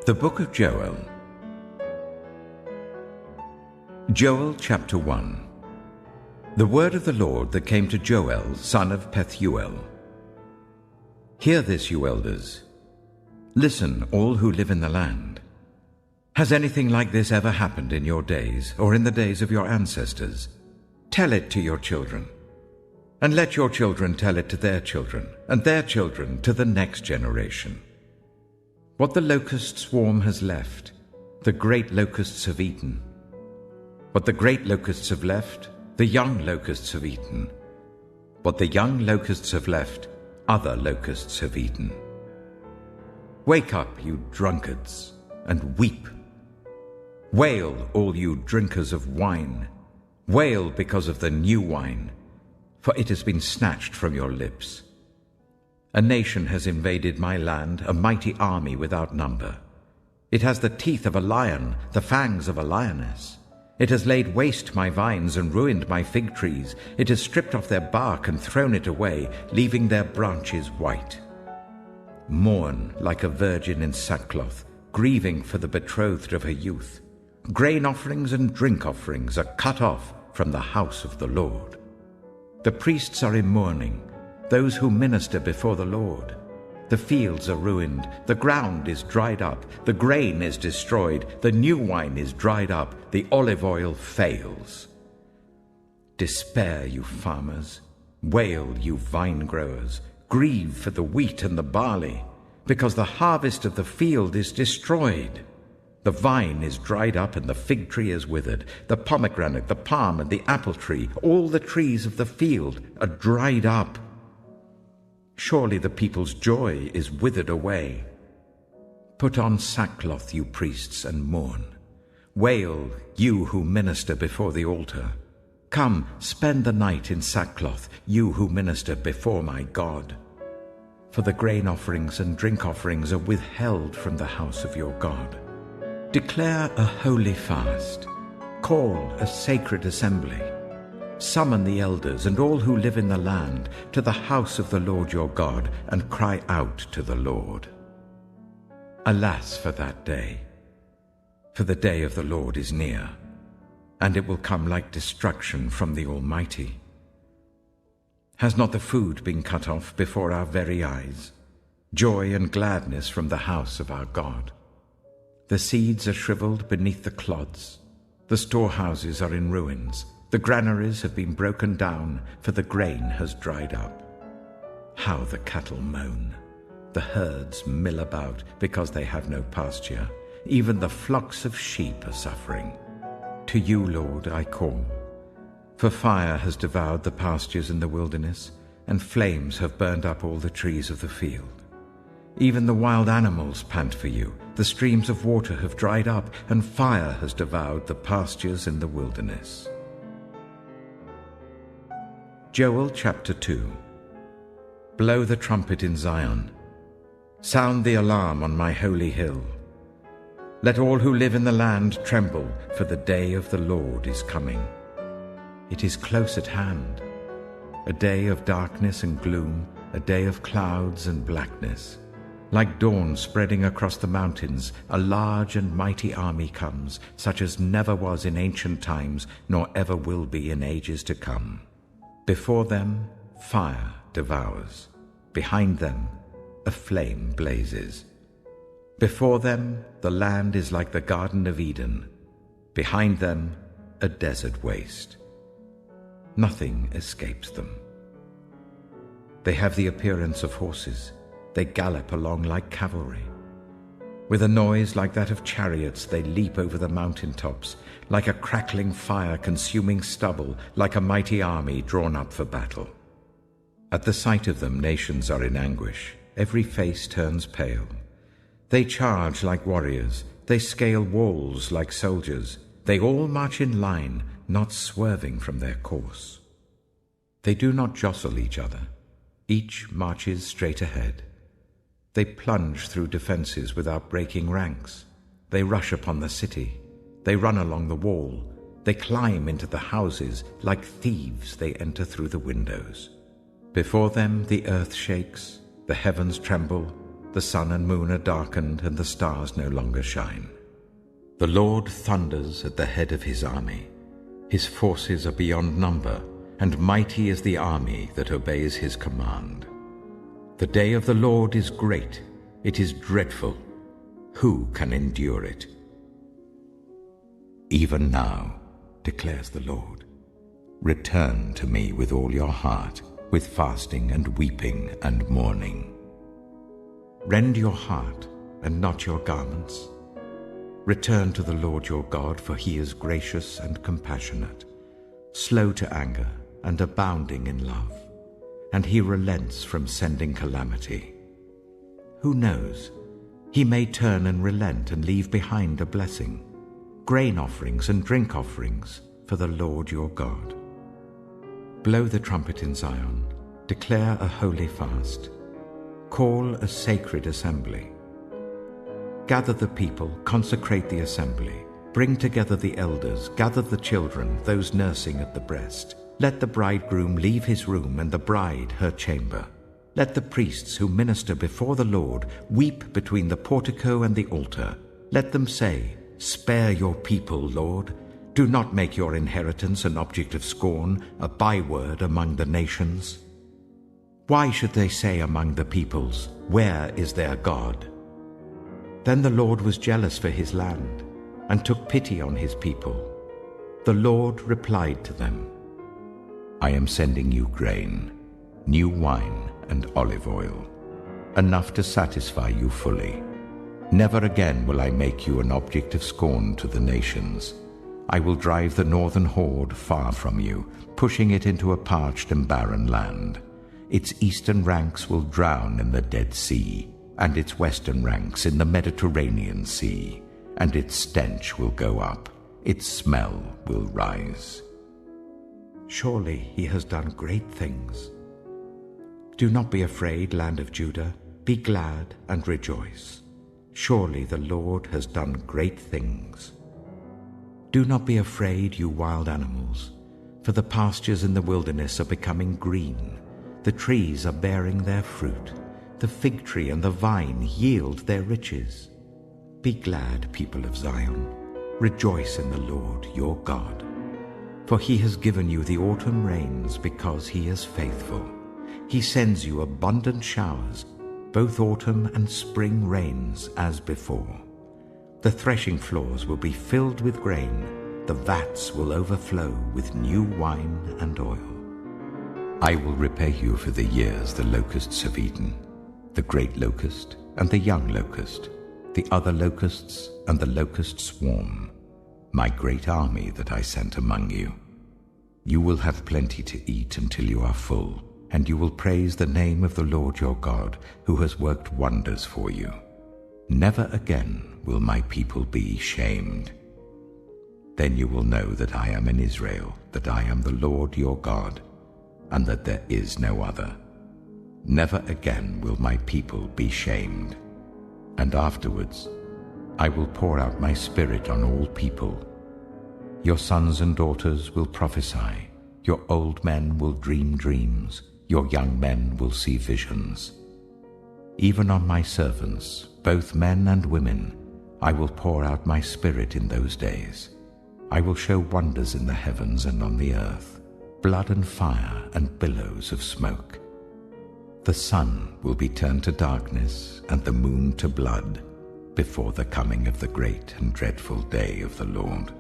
The Book of Joel. Joel chapter 1. The word of the Lord that came to Joel, son of Pethuel. Hear this, you elders. Listen, all who live in the land. Has anything like this ever happened in your days, or in the days of your ancestors? Tell it to your children, and let your children tell it to their children, and their children to the next generation. What the locust swarm has left, the great locusts have eaten. What the great locusts have left, the young locusts have eaten. What the young locusts have left, other locusts have eaten. Wake up, you drunkards, and weep. Wail, all you drinkers of wine. Wail because of the new wine, for it has been snatched from your lips. A nation has invaded my land, a mighty army without number. It has the teeth of a lion, the fangs of a lioness. It has laid waste my vines and ruined my fig trees. It has stripped off their bark and thrown it away, leaving their branches white. Mourn like a virgin in sackcloth, grieving for the betrothed of her youth. Grain offerings and drink offerings are cut off from the house of the Lord. The priests are in mourning, those who minister before the Lord. The fields are ruined, the ground is dried up, the grain is destroyed, the new wine is dried up, the olive oil fails. Despair, you farmers, wail, you vine growers, grieve for the wheat and the barley, because the harvest of the field is destroyed. The vine is dried up and the fig tree is withered, the pomegranate, the palm and the apple tree, all the trees of the field are dried up. Surely the people's joy is withered away. Put on sackcloth, you priests, and mourn. Wail, you who minister before the altar. Come, spend the night in sackcloth, you who minister before my God. For the grain offerings and drink offerings are withheld from the house of your God. Declare a holy fast. Call a sacred assembly. Summon the elders and all who live in the land to the house of the Lord your God, and cry out to the Lord. Alas for that day! For the day of the Lord is near, and it will come like destruction from the Almighty. Has not the food been cut off before our very eyes? Joy and gladness from the house of our God. The seeds are shriveled beneath the clods. The storehouses are in ruins. The granaries have been broken down, for the grain has dried up. How the cattle moan. The herds mill about because they have no pasture. Even the flocks of sheep are suffering. To you, Lord, I call. For fire has devoured the pastures in the wilderness, and flames have burned up all the trees of the field. Even the wild animals pant for you. The streams of water have dried up, and fire has devoured the pastures in the wilderness. Joel chapter 2. Blow the trumpet in Zion. Sound the alarm on my holy hill. Let all who live in the land tremble, for the day of the Lord is coming. It is close at hand, a day of darkness and gloom, a day of clouds and blackness. Like dawn spreading across the mountains, a large and mighty army comes, such as never was in ancient times, nor ever will be in ages to come. Before them, fire devours. Behind them, a flame blazes. Before them, the land is like the Garden of Eden. Behind them, a desert waste. Nothing escapes them. They have the appearance of horses. They gallop along like cavalry. With a noise like that of chariots, they leap over the mountaintops, like a crackling fire consuming stubble, like a mighty army drawn up for battle. At the sight of them, nations are in anguish. Every face turns pale. They charge like warriors. They scale walls like soldiers. They all march in line, not swerving from their course. They do not jostle each other. Each marches straight ahead. They plunge through defenses without breaking ranks. They rush upon the city. They run along the wall. They climb into the houses. Like thieves, they enter through the windows. Before them the earth shakes, the heavens tremble, The sun and moon are darkened, and the stars no longer shine. The Lord thunders at the head of his army. His forces are beyond number, and mighty is the army that obeys his command. The day of the Lord is great, it is dreadful. Who can endure it? Even now, declares the Lord, return to me with all your heart, with fasting and weeping and mourning. Rend your heart and not your garments. Return to the Lord your God, for he is gracious and compassionate, slow to anger and abounding in love, and he relents from sending calamity. Who knows? He may turn and relent and leave behind a blessing, grain offerings and drink offerings for the Lord your God. Blow the trumpet in Zion, declare a holy fast, call a sacred assembly. Gather the people, consecrate the assembly, bring together the elders, gather the children, those nursing at the breast. Let the bridegroom leave his room and the bride her chamber. Let the priests who minister before the Lord weep between the portico and the altar. Let them say, spare your people, Lord. Do not make your inheritance an object of scorn, a byword among the nations. Why should they say among the peoples, where is their God? Then the Lord was jealous for his land and took pity on his people. The Lord replied to them, I am sending you grain, new wine and olive oil, enough to satisfy you fully. Never again will I make you an object of scorn to the nations. I will drive the northern horde far from you, pushing it into a parched and barren land. Its eastern ranks will drown in the Dead Sea, and its western ranks in the Mediterranean Sea, and its stench will go up, its smell will rise. Surely he has done great things. Do not be afraid, land of Judah, be glad and rejoice. Surely the Lord has done great things. Do not be afraid, you wild animals, for the pastures in the wilderness are becoming green. The trees are bearing their fruit. The fig tree and the vine yield their riches. Be glad, people of Zion. Rejoice in the Lord your God. For he has given you the autumn rains because he is faithful. He sends you abundant showers, both autumn and spring rains as before. The threshing floors will be filled with grain. The vats will overflow with new wine and oil. I will repay you for the years the locusts have eaten, the great locust and the young locust, the other locusts and the locust swarm, my great army that I sent among you. You will have plenty to eat until you are full, and you will praise the name of the Lord your God, who has worked wonders for you. Never again will my people be shamed. Then you will know that I am in Israel, that I am the Lord your God, and that there is no other. Never again will my people be shamed. And afterwards I will pour out my spirit on all people. Your sons and daughters will prophesy, your old men will dream dreams, your young men will see visions. Even on my servants, both men and women, I will pour out my spirit in those days. I will show wonders in the heavens and on the earth, blood and fire and billows of smoke. The sun will be turned to darkness and the moon to blood before the coming of the great and dreadful day of the Lord.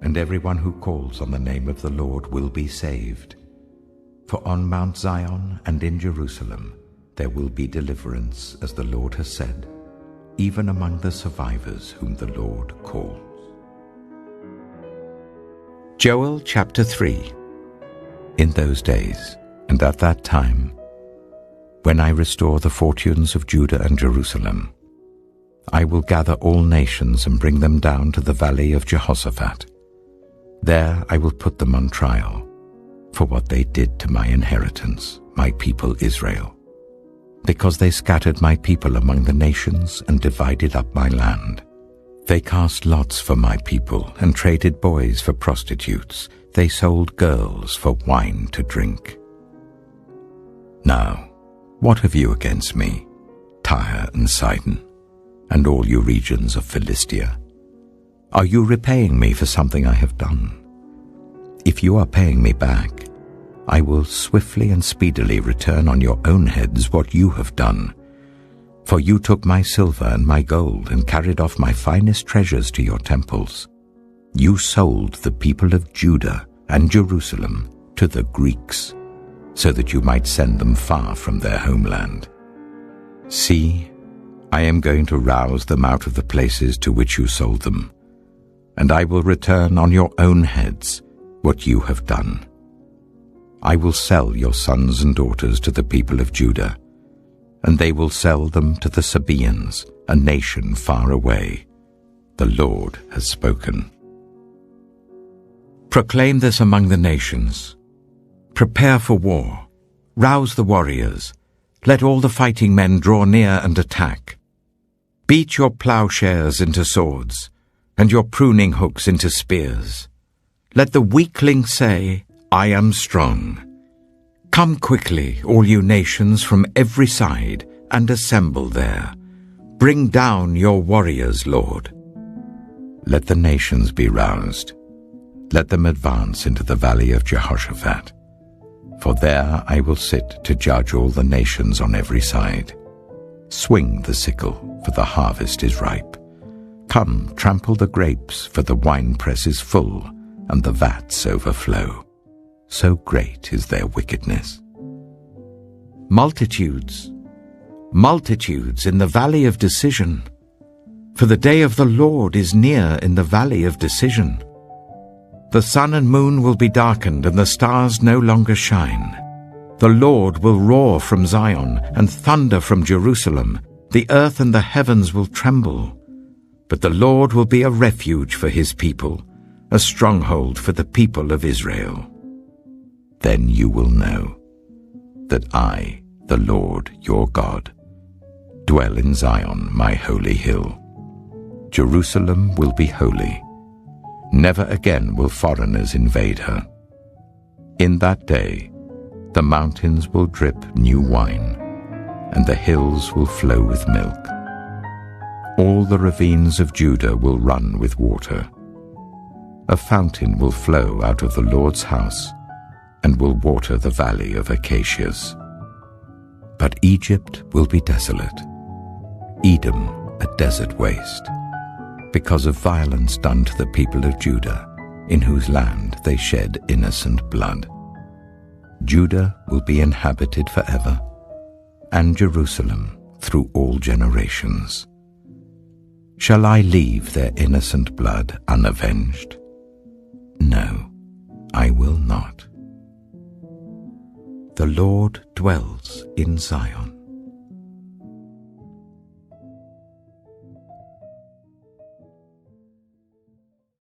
And everyone who calls on the name of the Lord will be saved. For on Mount Zion and in Jerusalem there will be deliverance, as the Lord has said, even among the survivors whom the Lord calls. Joel chapter 3. In those days, and at that time, when I restore the fortunes of Judah and Jerusalem, I will gather all nations and bring them down to the valley of Jehoshaphat. There I will put them on trial for what they did to my inheritance, my people Israel, because they scattered my people among the nations and divided up my land. They cast lots for my people and traded boys for prostitutes. They sold girls for wine to drink. Now, what have you against me? Tyre and Sidon, and all you regions of Philistia? Are you repaying me for something I have done? If you are paying me back, I will swiftly and speedily return on your own heads what you have done. For you took my silver and my gold and carried off my finest treasures to your temples. You sold the people of Judah and Jerusalem to the Greeks, so that you might send them far from their homeland. See, I am going to rouse them out of the places to which you sold them, and I will return on your own heads what you have done. I will sell your sons and daughters to the people of Judah, and they will sell them to the Sabaeans, a nation far away. The Lord has spoken. Proclaim this among the nations. Prepare for war. Rouse the warriors. Let all the fighting men draw near and attack. Beat your plowshares into swords, and your pruning hooks into spears. Let the weakling say, I am strong. Come quickly, all you nations from every side, and assemble there. Bring down your warriors, Lord. Let the nations be roused. Let them advance into the valley of Jehoshaphat. For there I will sit to judge all the nations on every side. Swing the sickle, for the harvest is ripe. Come, trample the grapes, for the winepress is full, and the vats overflow. So great is their wickedness. Multitudes, multitudes in the valley of decision. For the day of the Lord is near in the valley of decision. The sun and moon will be darkened, and the stars no longer shine. The Lord will roar from Zion, and thunder from Jerusalem. The earth and the heavens will tremble. But the Lord will be a refuge for his people, a stronghold for the people of Israel. Then you will know that I, the Lord your God, dwell in Zion, my holy hill. Jerusalem will be holy. Never again will foreigners invade her. In that day, the mountains will drip new wine, and the hills will flow with milk. All the ravines of Judah will run with water. A fountain will flow out of the Lord's house, and will water the valley of acacias. But Egypt will be desolate, Edom a desert waste, because of violence done to the people of Judah, in whose land they shed innocent blood. Judah will be inhabited forever, and Jerusalem through all generations. Shall I leave their innocent blood unavenged? No, I will not. The Lord dwells in Zion.